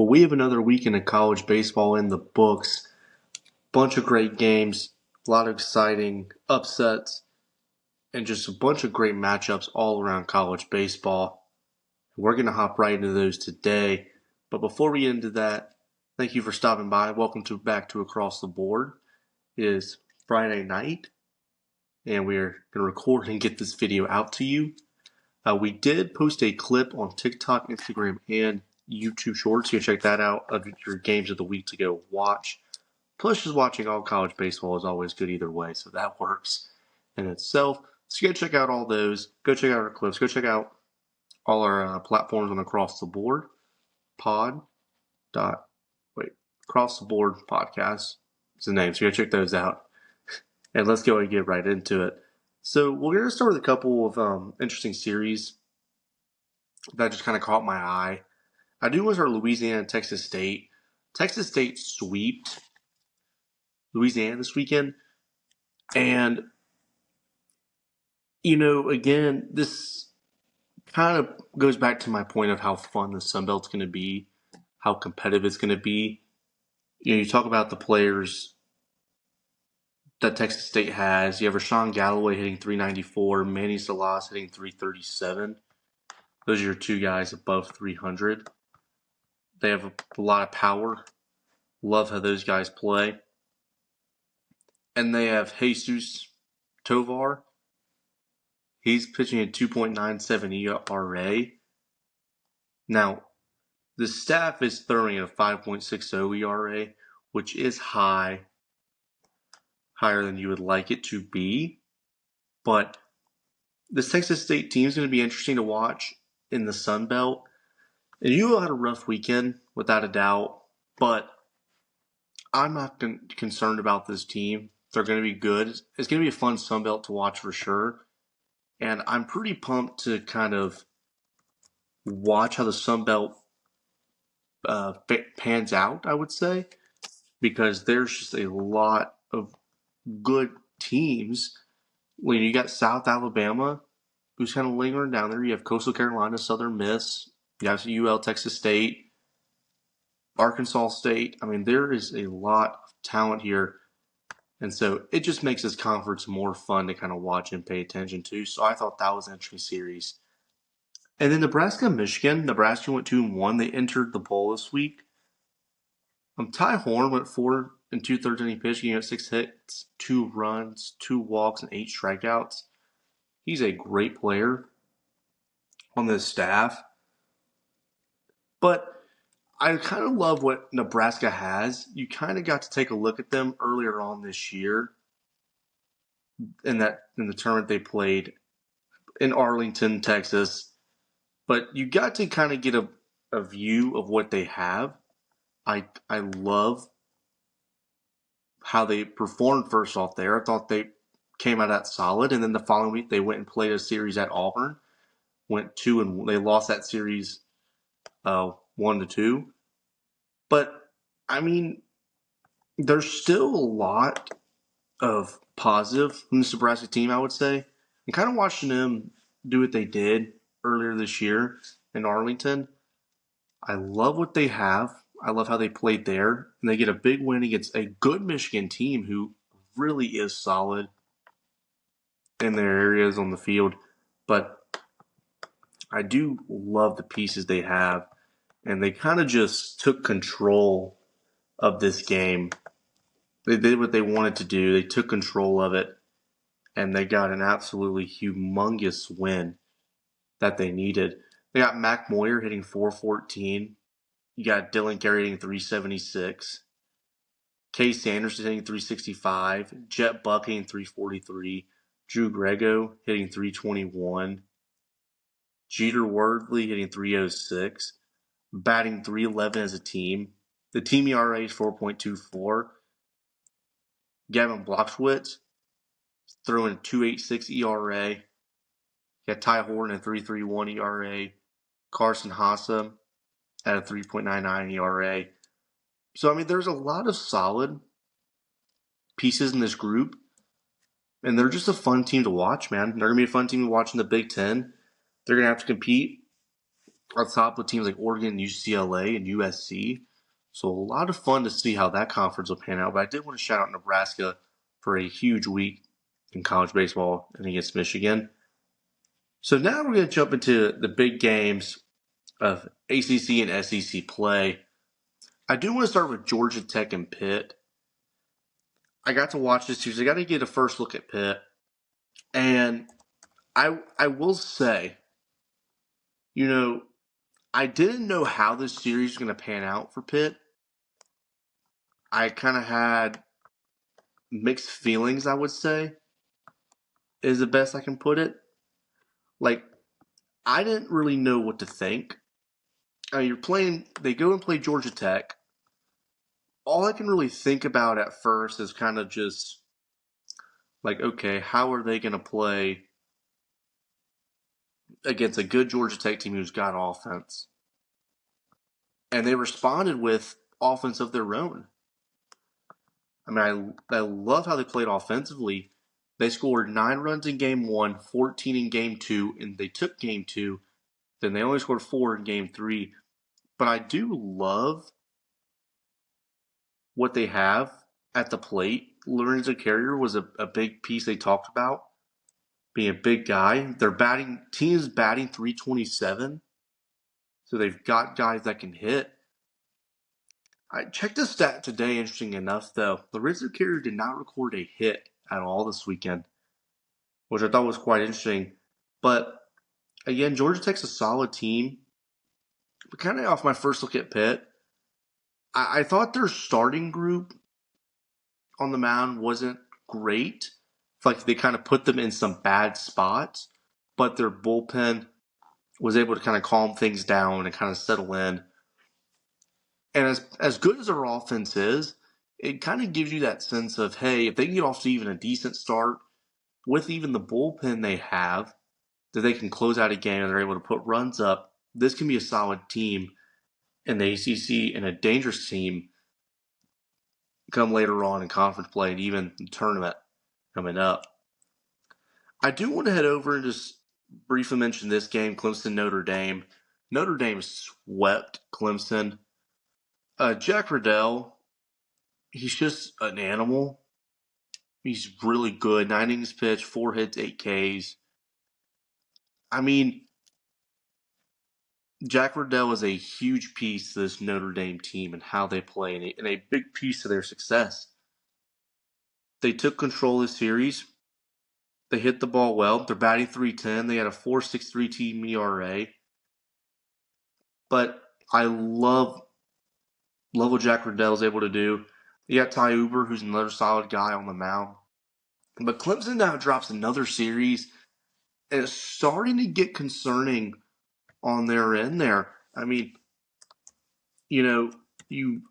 But we have another weekend of college baseball in the books. Bunch of great games, a lot of exciting upsets, and just a bunch of great matchups all around college baseball. We're going to hop right into those today. But before we get into that, thank you for stopping by. Welcome back to Across the Board. It is Friday night, and we're going to record and get this video out to you. We did post a clip on TikTok, Instagram, and YouTube Shorts. You can check that out of your games of the week to go watch. Plus, just watching all college baseball is always good either way, so that works in itself. So go check out all those. Go check out our clips. Go check out all our platforms on Across the Board Across the Board podcast is the name. So go check those out. And let's go and get right into it. So we're going to start with a couple of interesting series that just kind of caught my eye. I do want to start Louisiana and Texas State. Texas State sweeped Louisiana this weekend. And, again, this kind of goes back to my point of how fun the Sun Belt's going to be, how competitive it's going to be. You talk about the players that Texas State has. You have Rashawn Galloway hitting .394, Manny Salas hitting .337. Those are your two guys above 300. They have a lot of power. Love how those guys play. And they have Jesus Tovar. He's pitching at 2.97 ERA. Now, the staff is throwing at a 5.60 ERA, which is higher than you would like it to be. But this Texas State team is going to be interesting to watch in the Sun Belt. And you had a rough weekend, without a doubt. But I'm not concerned about this team. They're going to be good. It's going to be a fun Sun Belt to watch for sure. And I'm pretty pumped to kind of watch how the Sun Belt pans out, I would say, because there's just a lot of good teams. When you got South Alabama, who's kind of lingering down there. You have Coastal Carolina, Southern Miss. You have UL, Texas State, Arkansas State. I mean, there is a lot of talent here. And so it just makes this conference more fun to kind of watch and pay attention to. So I thought that was an interesting series. And then Nebraska and Michigan. Nebraska went 2-1. They entered the bowl this week. Ty Horn went 4 2/3 inning pitch. He had 6 hits, 2 runs, 2 walks, and 8 strikeouts. He's a great player on this staff. But I kind of love what Nebraska has. You kind of got to take a look at them earlier on this year in the tournament they played in Arlington, Texas. But you got to kind of get a view of what they have. I love how they performed first off there. I thought they came out that solid. And then the following week they went and played a series at Auburn. Went 2-1. They lost that series 1-2. But, I mean, there's still a lot of positive from this Nebraska team, I would say. And kind of watching them do what they did earlier this year in Arlington, I love what they have. I love how they played there. And they get a big win against a good Michigan team who really is solid in their areas on the field. But I do love the pieces they have. And they kind of just took control of this game. They did what they wanted to do. They took control of it. And they got an absolutely humongous win that they needed. They got Mac Moyer hitting .414. You got Dylan Carey hitting .376. Kay Sanders hitting .365. Jet Buck hitting .343. Drew Grego hitting .321. Jeter Wordley hitting .306. Batting .311 as a team. The team ERA is 4.24. Gavin Bloxwitz throwing 2.86 ERA. You got Ty Horton at 3.31 ERA. Carson Haasa at a 3.99 ERA. So, I mean, there's a lot of solid pieces in this group. And they're just a fun team to watch, man. They're going to be a fun team to watch in the Big Ten. They're going to have to compete on top of teams like Oregon, UCLA, and USC. So a lot of fun to see how that conference will pan out. But I did want to shout out Nebraska for a huge week in college baseball and against Michigan. So now we're going to jump into the big games of ACC and SEC play. I do want to start with Georgia Tech and Pitt. I got to watch this series. I got to get a first look at Pitt. And I will say, I didn't know how this series was going to pan out for Pitt. I kind of had mixed feelings, I would say, is the best I can put it. Like, I didn't really know what to think. They go and play Georgia Tech. All I can really think about at first is kind of just like, okay, how are they going to play against a good Georgia Tech team who's got offense? And they responded with offense of their own. I mean, I love how they played offensively. They scored 9 runs in game 1, 14 in game 2, and they took game 2. Then they only scored 4 in game 3. But I do love what they have at the plate. Lorenzo Carrier was a big piece they talked about, being a big guy. Team's batting 327. So they've got guys that can hit. I checked the stat today, interesting enough, though. Lorenzo Carrier did not record a hit at all this weekend, which I thought was quite interesting. But again, Georgia Tech's a solid team. But kind of off my first look at Pitt, I thought their starting group on the mound wasn't great. Like they kind of put them in some bad spots, but their bullpen was able to kind of calm things down and kind of settle in. And as good as their offense is, it kind of gives you that sense of, hey, if they can get off to even a decent start with even the bullpen they have, that they can close out a game and they're able to put runs up, this can be a solid team in the ACC and a dangerous team come later on in conference play and even the tournament coming up. I do want to head over and just briefly mention this game, Clemson-Notre Dame. Notre Dame swept Clemson. Jack Riddell, he's just an animal. He's really good. 9 innings pitched, 4 hits, 8 Ks. I mean, Jack Riddell is a huge piece to this Notre Dame team and how they play, and a big piece of their success. They took control of the series. They hit the ball well. They're batting .310. They had a .463 team ERA. But I love what Jack Riddell is able to do. You got Ty Uber, who's another solid guy on the mound. But Clemson now drops another series, and it's starting to get concerning on their end there. I mean, you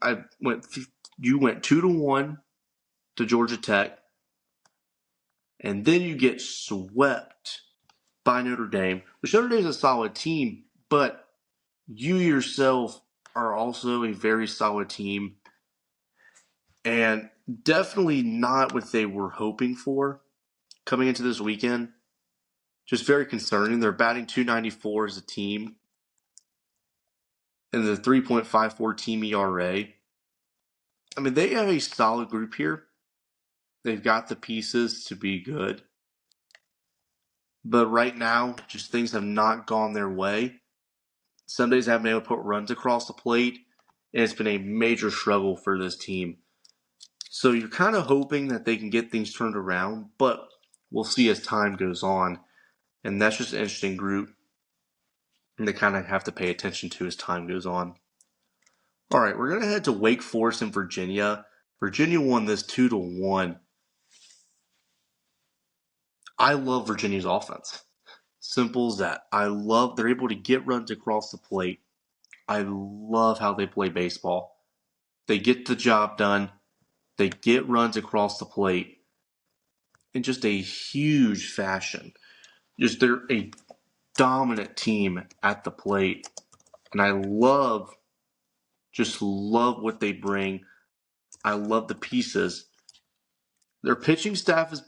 went 2-1 to Georgia Tech, and then you get swept by Notre Dame, which Notre Dame is a solid team, but you yourself are also a very solid team, and definitely not what they were hoping for coming into this weekend. Just very concerning. They're batting .294 as a team, and the 3.54 team ERA. I mean, they have a solid group here. They've got the pieces to be good. But right now, just things have not gone their way. Some days they haven't been able to put runs across the plate, and it's been a major struggle for this team. So you're kind of hoping that they can get things turned around, but we'll see as time goes on. And that's just an interesting group, and they kind of have to pay attention to as time goes on. All right, we're going to head to Wake Forest and Virginia. Virginia won this 2-1. I love Virginia's offense. Simple as that. They're able to get runs across the plate. I love how they play baseball. They get the job done. They get runs across the plate in just a huge fashion. They're a dominant team at the plate. And I love what they bring. I love the pieces. Their pitching staff has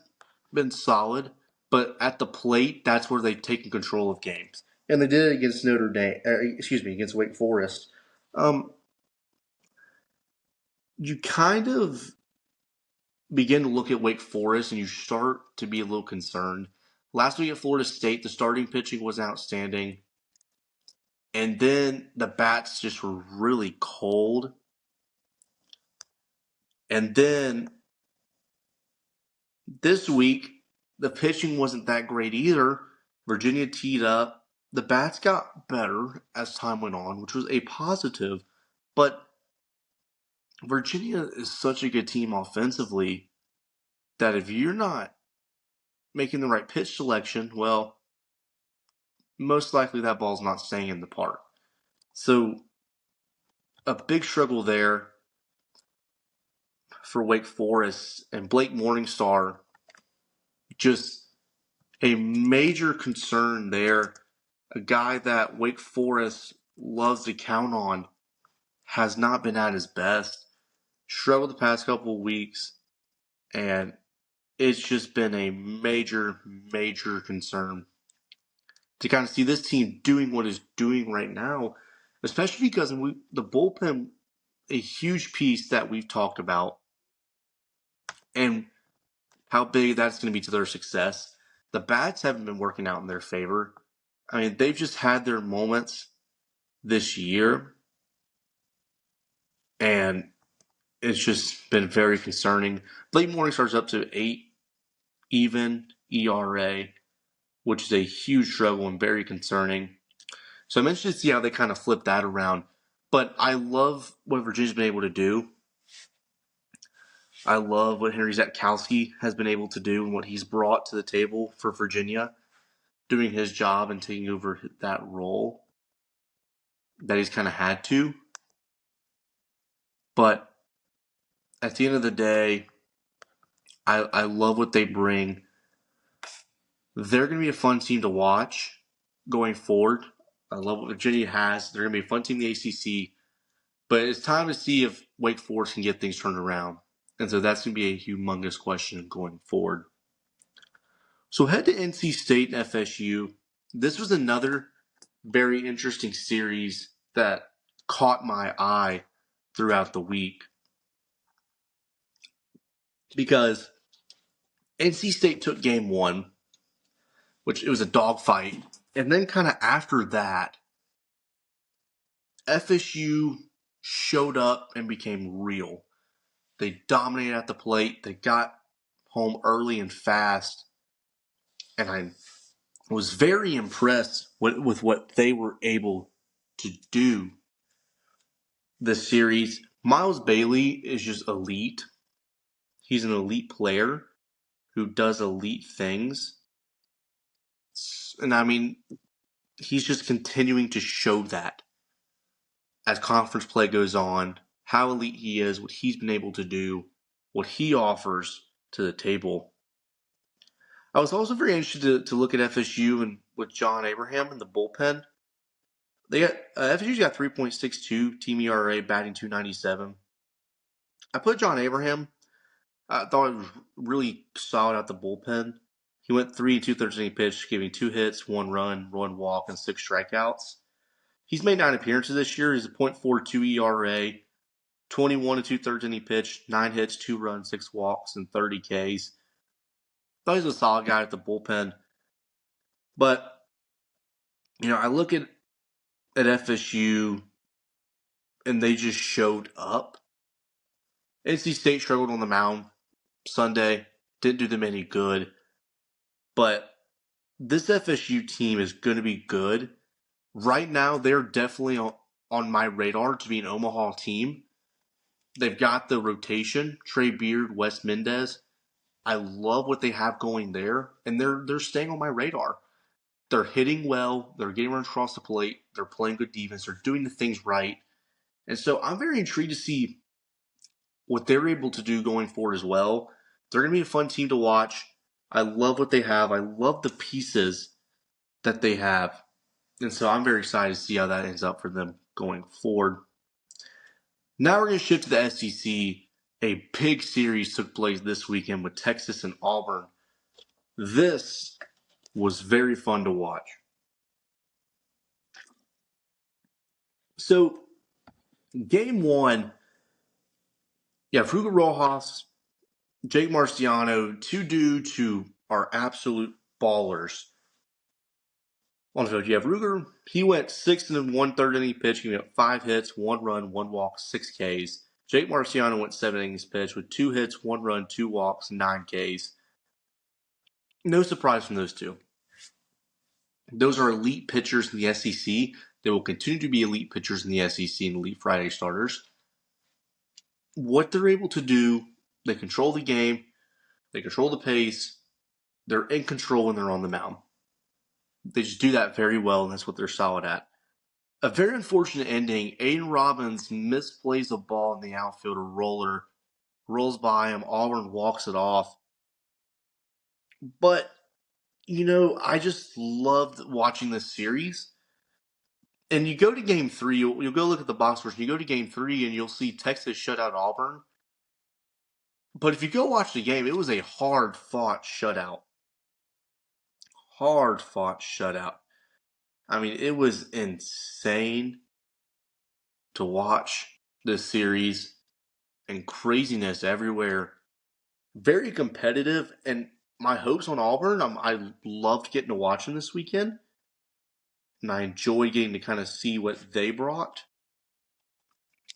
been solid, but at the plate, that's where they've taken control of games. and they did it against Notre Dame. Against Wake Forest. You kind of begin to look at Wake Forest, and you start to be a little concerned. Last week at Florida State, the starting pitching was outstanding, and then the bats just were really cold. And then this week, the pitching wasn't that great either. Virginia teed up. The bats got better as time went on, which was a positive. But Virginia is such a good team offensively that if you're not making the right pitch selection, well, most likely that ball's not staying in the park. So a big struggle there for Wake Forest, and Blake Morningstar, just a major concern there. A guy that Wake Forest loves to count on has not been at his best. Struggled the past couple of weeks, and it's just been a major, major concern to kind of see this team doing what it's doing right now, especially because the bullpen, a huge piece that we've talked about, and how big that's going to be to their success. The bats haven't been working out in their favor. I mean, they've just had their moments this year, and it's just been very concerning. Blake Morningstar's up to 8 even ERA, which is a huge struggle and very concerning. So I'm interested to see how they kind of flip that around. But I love what Virginia's been able to do. I love what Henry Zetkowski has been able to do and what he's brought to the table for Virginia, doing his job and taking over that role that he's kind of had to. But at the end of the day, I love what they bring. They're going to be a fun team to watch going forward. I love what Virginia has. They're going to be a fun team in the ACC. But it's time to see if Wake Forest can get things turned around. And so that's going to be a humongous question going forward. So head to NC State and FSU. This was another very interesting series that caught my eye throughout the week, because NC State took game one, which it was a dogfight. And then kind of after that, FSU showed up and became real. They dominated at the plate. They got home early and fast. And I was very impressed with what they were able to do this series. Miles Bailey is just elite. He's an elite player who does elite things. And I mean, he's just continuing to show that as conference play goes on, how elite he is, what he's been able to do, what he offers to the table. I was also very interested to look at FSU and with John Abraham in the bullpen. They got FSU's got 3.62 team ERA, batting 297. I put John Abraham. I thought it was really solid at the bullpen. He went 3 2/3 pitch, giving 2 hits, 1 run, 1 walk, and 6 strikeouts. He's made 9 appearances this year. He's a .42 ERA, 21 2/3 pitch, 9 hits, 2 runs, 6 walks, and 30 Ks. Thought he was a solid guy at the bullpen. But, I look at FSU, and they just showed up. NC State struggled on the mound Sunday. Didn't do them any good. But this FSU team is going to be good. Right now, they're definitely on my radar to be an Omaha team. They've got the rotation, Trey Beard, Wes Mendez. I love what they have going there, and they're staying on my radar. They're hitting well. They're getting runs across the plate. They're playing good defense. They're doing the things right. And so I'm very intrigued to see what they're able to do going forward as well. They're going to be a fun team to watch. I love what they have. I love the pieces that they have. And so I'm very excited to see how that ends up for them going forward. Now we're going to shift to the SEC. A big series took place this weekend with Texas and Auburn. This was very fun to watch. So, game one, yeah, Frugal Rojas, Jake Marciano, two dudes who are absolute ballers on the field. You have Ruger, he went 6 and 1/3 inning pitch. He went 5 hits, 1 run, 1 walk, 6 Ks. Jake Marciano went 7 innings pitch with 2 hits, 1 run, 2 walks, 9 Ks. No surprise from those two. Those are elite pitchers in the SEC. They will continue to be elite pitchers in the SEC and elite Friday starters. What they're able to do, they control the game, they control the pace, they're in control when they're on the mound. They just do that very well, and that's what they're solid at. A very unfortunate ending. Aiden Robbins misplays a ball in the outfield, a roller, rolls by him. Auburn walks it off. But, I just loved watching this series. And you go to game 3, you'll go look at the box scores, and you go to game 3, and you'll see Texas shut out Auburn. But if you go watch the game, it was a hard-fought shutout. Hard-fought shutout. I mean, it was insane to watch this series and craziness everywhere. Very competitive, and my hopes on Auburn, I loved getting to watch them this weekend, and I enjoyed getting to kind of see what they brought.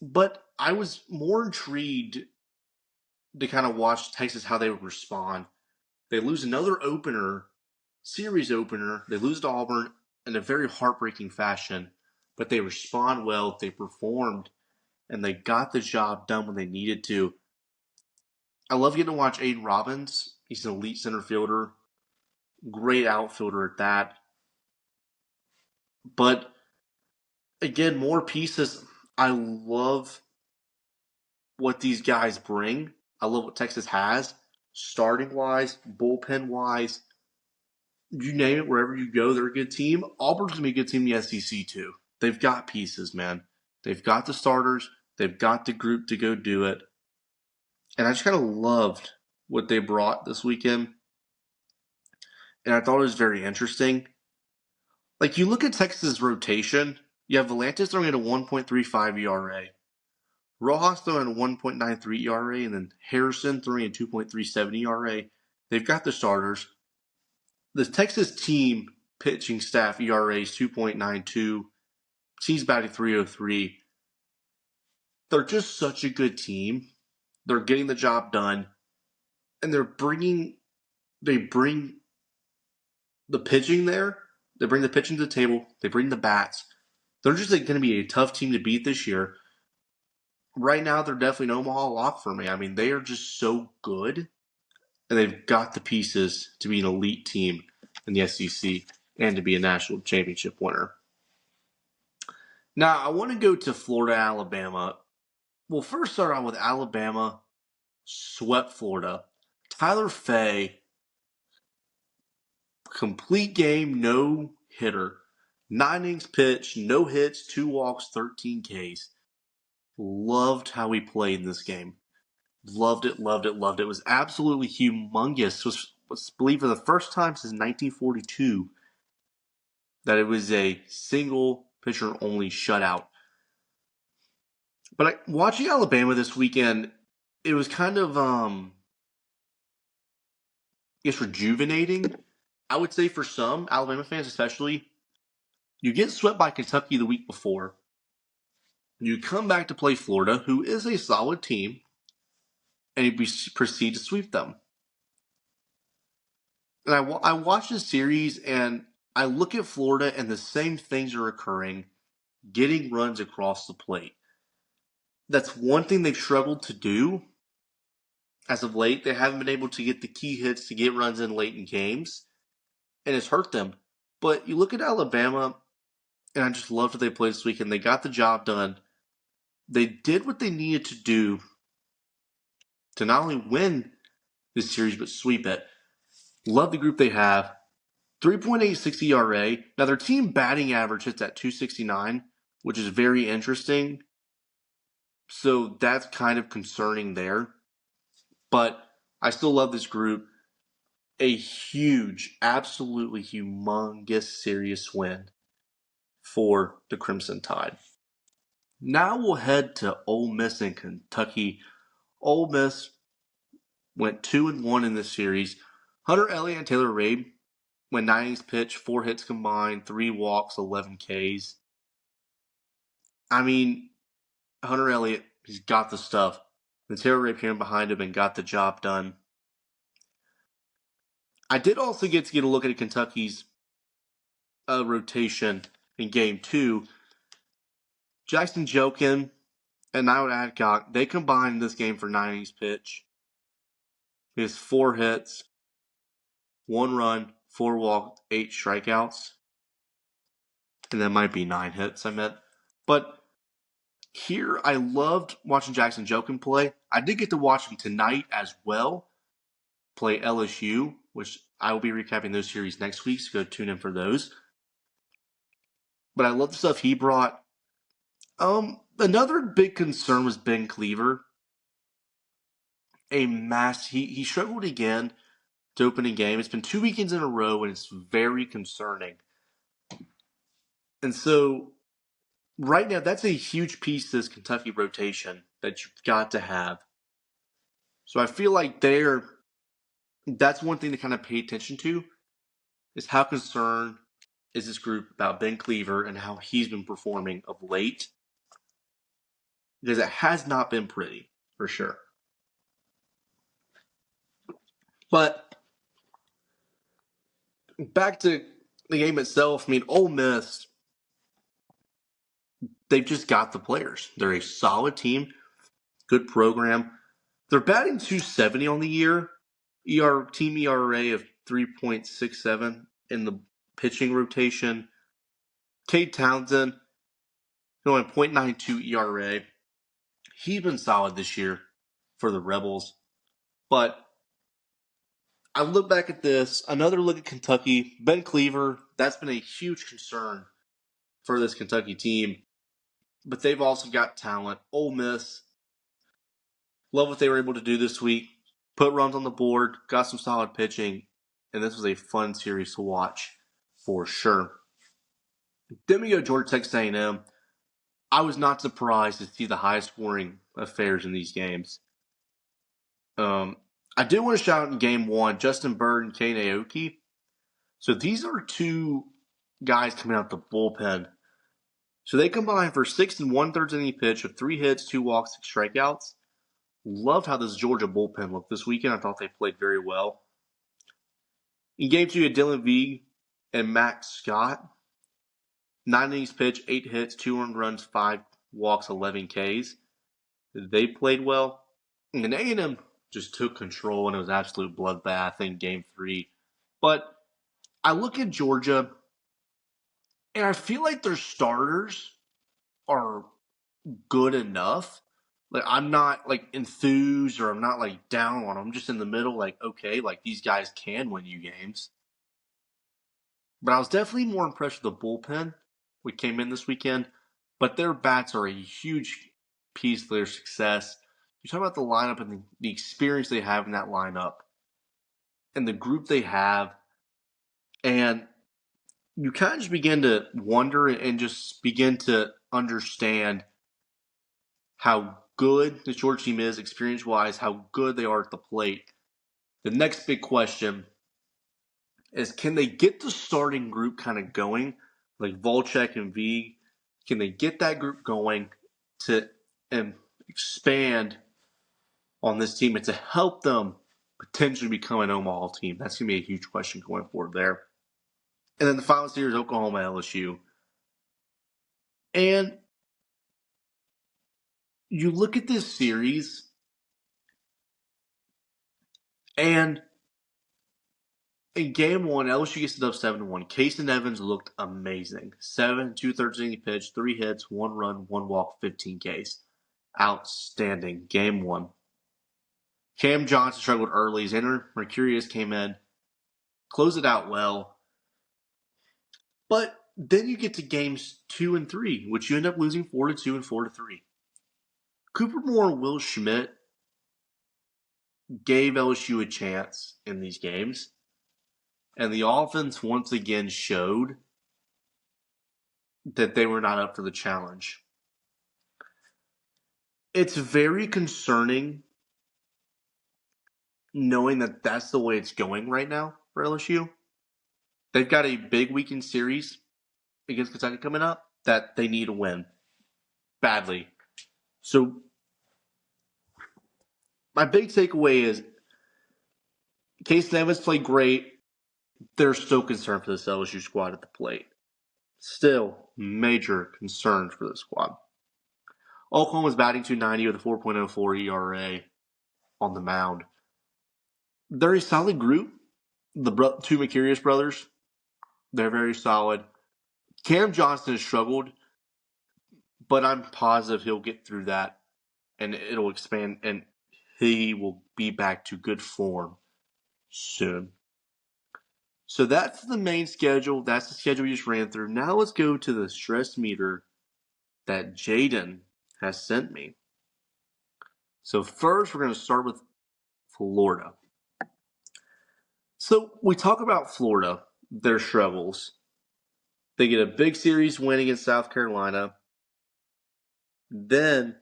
But I was more intrigued to kind of watch Texas, how they would respond. They lose another series opener. They lose to Auburn in a very heartbreaking fashion, but they respond well. They performed, and they got the job done when they needed to. I love getting to watch Aiden Robbins. He's an elite center fielder, great outfielder at that. But again, more pieces. I love what these guys bring. I love what Texas has, starting wise, bullpen wise. You name it, wherever you go, they're a good team. Auburn's going to be a good team in the SEC too. They've got pieces, man. They've got the starters. They've got the group to go do it. And I just kind of loved what they brought this weekend. And I thought it was very interesting. Like, you look at Texas' rotation, you have Volantis throwing at a 1.35 ERA. Rojas throwing a 1.93 ERA, and then Harrison throwing a 2.37 ERA. They've got the starters. The Texas team pitching staff ERA is 2.92. Team's batting 303. They're just such a good team. They're getting the job done. And they bring the pitching there. They bring the pitching to the table. They bring the bats. They're just going to be a tough team to beat this year. Right now, they're definitely an Omaha lock for me. I mean, they are just so good. And they've got the pieces to be an elite team in the SEC and to be a national championship winner. Now, I want to go to Florida, Alabama. We'll first start out with Alabama swept Florida. Tyler Fay, complete game, no hitter. 9 innings pitched, no hits, 2 walks, 13 Ks. Loved how he played in this game. Loved it, loved it, loved it. It was absolutely humongous. It was believed for the first time since 1942 that it was a single pitcher only shutout. But watching Alabama this weekend, it was kind of, rejuvenating. I would say for some Alabama fans, especially, you get swept by Kentucky the week before. You come back to play Florida, who is a solid team, and you proceed to sweep them. And I watch this series, and I look at Florida, and the same things are occurring, getting runs across the plate. That's one thing they've struggled to do as of late. They haven't been able to get the key hits to get runs in late in games, and it's hurt them. But you look at Alabama, and I just loved how they played this weekend. They got the job done. They did what they needed to do to not only win this series, but sweep it. Love the group they have. 3.86 ERA. Now, their team batting average hits at 269, which is very interesting. So that's kind of concerning there. But I still love this group. A huge, absolutely humongous, serious win for the Crimson Tide. Now we'll head to Ole Miss and Kentucky. Ole Miss went 2-1 in this series. Hunter Elliott and Taylor Rabe went 9 innings pitched, 4 hits combined, 3 walks, 11 Ks. I mean, Hunter Elliott, he's got the stuff. And Taylor Rabe came behind him and got the job done. I did also get a look at Kentucky's rotation in Game 2. Jackson Jokin and Nyland Adcock, they combined this game for 9 innings pitch. He has 4 hits, 1 run, 4 walks, 8 strikeouts. And that might be 9 hits, I meant. But here, I loved watching Jackson Jokin play. I did get to watch him tonight as well, play LSU, which I will be recapping those series next week, so go tune in for those. But I love the stuff he brought. Another big concern was Ben Cleaver. He struggled again to open a game. It's been 2 weekends in a row, and it's very concerning. And so, right now, that's a huge piece to this Kentucky rotation that you've got to have. So I feel like that's one thing to kind of pay attention to, is how concerned is this group about Ben Cleaver and how he's been performing of late. Because it has not been pretty, for sure. But back to the game itself, I mean, Ole Miss, they've just got the players. They're a solid team, good program. They're batting .270 on the year. Team ERA of 3.67 in the pitching rotation. Cade Townsend, going .92 ERA. He's been solid this year for the Rebels. But I look back at this, another look at Kentucky. Ben Cleaver, that's been a huge concern for this Kentucky team. But they've also got talent. Ole Miss, love what they were able to do this week. Put runs on the board, got some solid pitching, and this was a fun series to watch for sure. Then we go Georgia Texas A&M. I was not surprised to see the high scoring affairs in these games. I did want to shout out in Game 1, Justin Bird and Kane Aoki. So these are 2 guys coming out the bullpen. So they combined for 6 1/3 inning pitch of 3 hits, 2 walks, 6 strikeouts. Loved how this Georgia bullpen looked this weekend. I thought they played very well. In Game 2, you had Dylan Veig and Max Scott. 9 innings pitched, 8 hits, 2 earned runs, 5 walks, 11 Ks. They played well. And A&M just took control, and it was an absolute bloodbath in Game 3. But I look at Georgia, and I feel like their starters are good enough. Like, I'm not, like, enthused or I'm not, like, down on them. I'm just in the middle, like, okay, like, these guys can win you games. But I was definitely more impressed with the bullpen, which came in this weekend. But their bats are a huge piece of their success. You talk about the lineup and the experience they have in that lineup and the group they have. And you kind of just begin to wonder and just begin to understand how good the Georgia team is experience-wise, how good they are at the plate. The next big question is, can they get the starting group kind of going, like Volchek and Veig? Can they get that group going to expand on this team and to help them potentially become an Omaha team? That's going to be a huge question going forward there. And then the final series, Oklahoma LSU. And you look at this series, and in Game 1, LSU gets it up 7-1. Kason Evans looked amazing. 7 2/3 inning pitch, 3 hits, 1 run, 1 walk, 15 Ks. Outstanding. Game 1. Cam Johnson struggled early. Xander Mercurius came in, closed it out well. But then you get to games 2 and 3, which you end up losing 4-2 and 4-3. Cooper Moore and Will Schmidt gave LSU a chance in these games. And the offense once again showed that they were not up for the challenge. It's very concerning knowing that that's the way it's going right now for LSU. They've got a big weekend series against Kentucky coming up that they need to win badly. So my big takeaway is Case Nevis played great. They're still concerned for this LSU squad at the plate. Still major concerns for the squad. Oklahoma's batting .290 with a 4.04 ERA on the mound. They're a solid group. The two Mercurius brothers, they're very solid. Cam Johnson has struggled, but I'm positive he'll get through that and it'll expand and he will be back to good form soon. So that's the main schedule. That's the schedule we just ran through. Now let's go to the stress meter that Jaden has sent me. So first we're going to start with Florida. So we talk about Florida, their struggles. They get a big series win against South Carolina. Then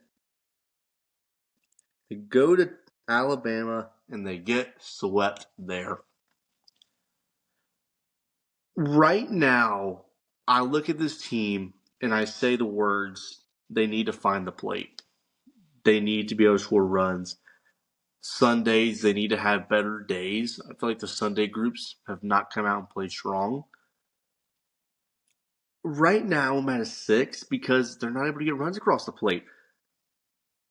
they go to Alabama and they get swept there. Right now, I look at this team and I say the words, they need to find the plate. They need to be able to score runs. Sundays, they need to have better days. I feel like the Sunday groups have not come out and played strong. Right now, I'm at a 6 because they're not able to get runs across the plate.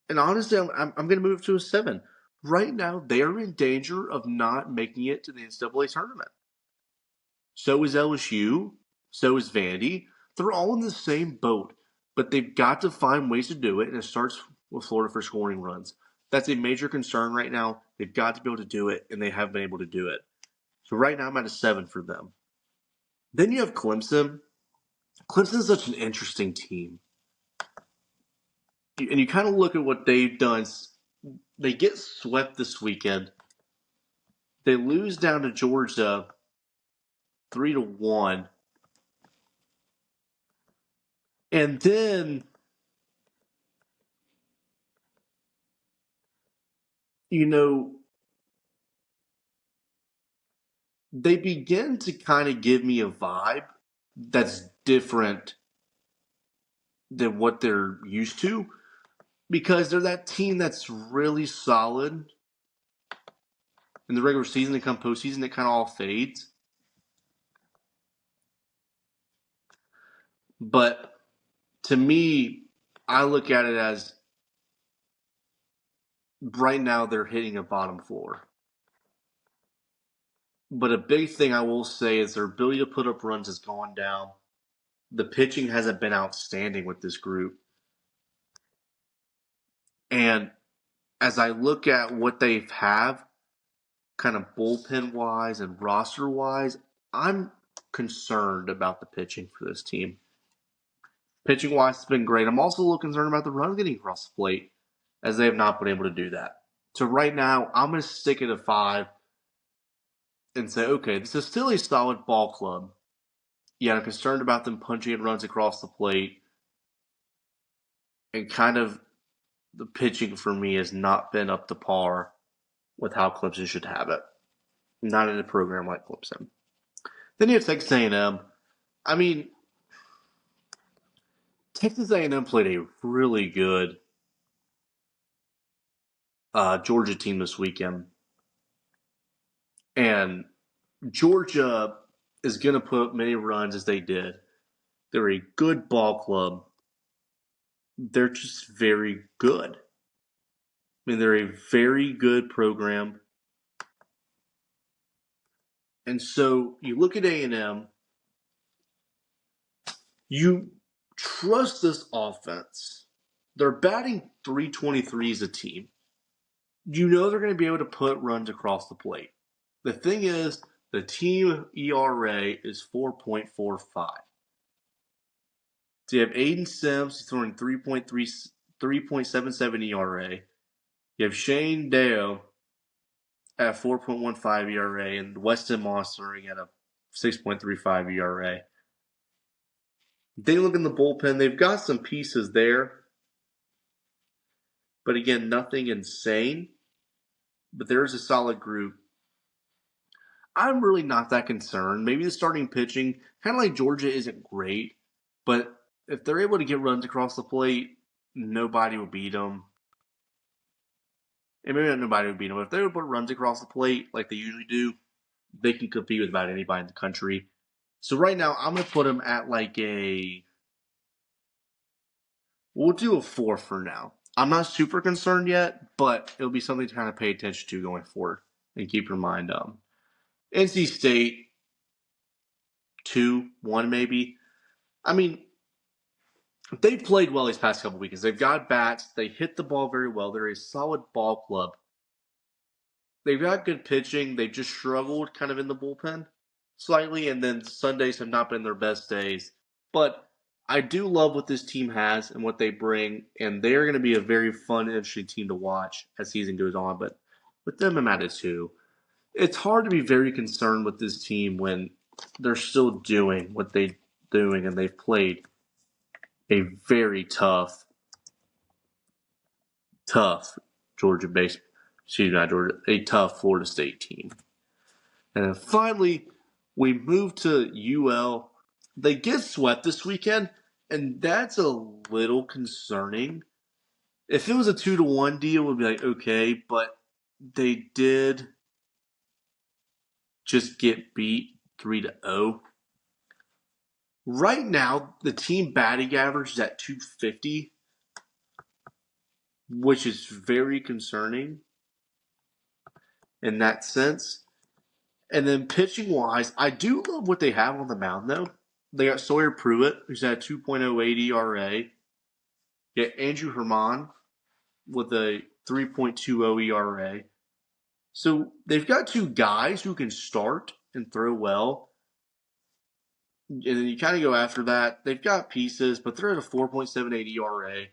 And honestly, I'm going to move to a 7. Right now, they are in danger of not making it to the NCAA tournament. So is LSU. So is Vandy. They're all in the same boat, but they've got to find ways to do it, and it starts with Florida for scoring runs. That's a major concern right now. They've got to be able to do it, and they have been able to do it. So right now, I'm at a 7 for them. Then you have Clemson. Clemson is such an interesting team. And you kind of look at what they've done. They get swept this weekend. They lose down to Georgia 3-1. And then, they begin to kind of give me a vibe that's different than what they're used to because they're that team that's really solid in the regular season and come postseason, it kind of all fades. But to me, I look at it as right now they're hitting a bottom floor. But a big thing I will say is their ability to put up runs has gone down. The pitching hasn't been outstanding with this group. And as I look at what they have, kind of bullpen wise and roster wise, I'm concerned about the pitching for this team. Pitching wise, it's been great. I'm also a little concerned about the run getting across the plate, as they have not been able to do that. So right now, I'm going to stick it at 5 and say, okay, this is still a solid ball club. Yeah, I'm concerned about them punching in runs across the plate. And kind of the pitching for me has not been up to par with how Clemson should have it. Not in a program like Clemson. Then you have Texas A&M. I mean, Texas A&M played a really good Georgia team this weekend. And Georgia is going to put up many runs as they did. They're a good ball club. They're just very good. I mean, they're a very good program. And so you look at A&M, you trust this offense. They're batting .323 as a team. You know they're going to be able to put runs across the plate. The thing is, the team ERA is 4.45. So you have Aiden Sims throwing 3.77 ERA. You have Shane Deo at 4.15 ERA and Weston Moss throwing at a 6.35 ERA. They look in the bullpen. They've got some pieces there. But again, nothing insane. But there is a solid group. I'm really not that concerned. Maybe the starting pitching, kind of like Georgia, isn't great. But if they're able to get runs across the plate, nobody will beat them. And maybe not nobody will beat them. But if they would put runs across the plate like they usually do, they can compete with about anybody in the country. So right now, I'm going to put them at like we'll do a 4 for now. I'm not super concerned yet, but it'll be something to kind of pay attention to going forward and keep your mind NC State 2, 1 maybe. I mean, they've played well these past couple weekends. They've got bats. They hit the ball very well. They're a solid ball club. They've got good pitching. They've just struggled kind of in the bullpen slightly, and then Sundays have not been their best days. But I do love what this team has and what they bring, and they're going to be a very fun, interesting team to watch as season goes on. But with them, I'm at a 2. It's hard to be very concerned with this team when they're still doing what they're doing, and they've played a very tough Georgia based, not Georgia, a tough Florida State team. And then finally, we move to UL. They get swept this weekend, and that's a little concerning. If it was a 2-1 deal, it would be like, okay, but they did just get beat 3-0. Right now, the team batting average is at 250, which is very concerning in that sense. And then pitching-wise, I do love what they have on the mound, though. They got Sawyer Pruitt, who's at 2.08 ERA. You got Andrew Herman with a 3.20 ERA. So they've got two guys who can start and throw well. And then you kind of go after that. They've got pieces, but they're at a 4.78 ERA.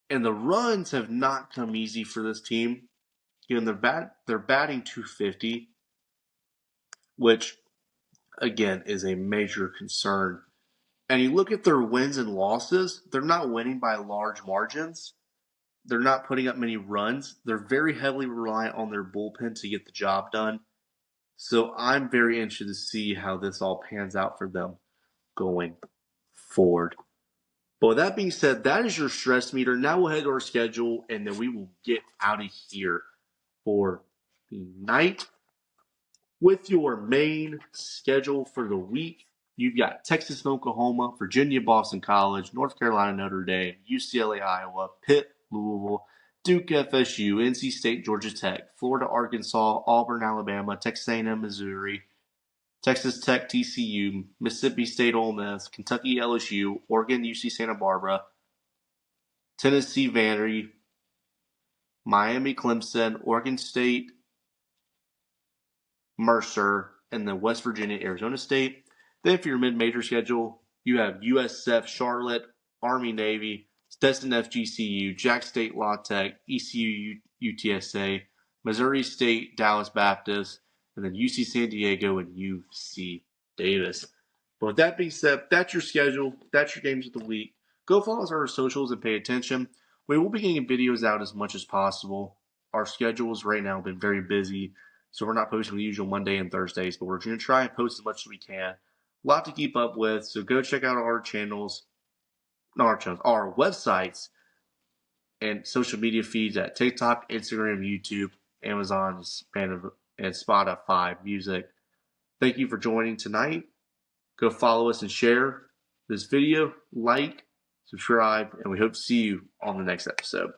And the runs have not come easy for this team. You know, they're batting 250, which, again, is a major concern. And you look at their wins and losses, they're not winning by large margins. They're not putting up many runs. They're very heavily reliant on their bullpen to get the job done. So I'm very interested to see how this all pans out for them going forward. But with that being said, that is your stress meter. Now we'll head to our schedule, and then we will get out of here for the night. With your main schedule for the week, you've got Texas and Oklahoma, Virginia, Boston College, North Carolina, Notre Dame, UCLA, Iowa, Pitt, Louisville, Duke, FSU, NC State, Georgia Tech, Florida, Arkansas, Auburn, Alabama, Texas A&M, Missouri, Texas Tech, TCU, Mississippi State, Ole Miss, Kentucky, LSU, Oregon, UC Santa Barbara, Tennessee, Vanderbilt, Miami, Clemson, Oregon State, Mercer, and then West Virginia, Arizona State. Then for your mid-major schedule, you have USF, Charlotte, Army, Navy, Stetson, FGCU, Jack State, La Tech, ECU, UTSA, Missouri State, Dallas Baptist, and then UC San Diego and UC Davis. But with that being said, that's your schedule. That's your games of the week. Go follow us on our socials and pay attention. We will be getting videos out as much as possible. Our schedules right now have been very busy, so we're not posting the usual Monday and Thursdays, but we're going to try and post as much as we can. A lot to keep up with, so go check out our channels, our websites, and social media feeds at TikTok, Instagram, YouTube, Amazon, and Spotify Music. Thank you for joining tonight. Go follow us and share this video, like, subscribe, and we hope to see you on the next episode.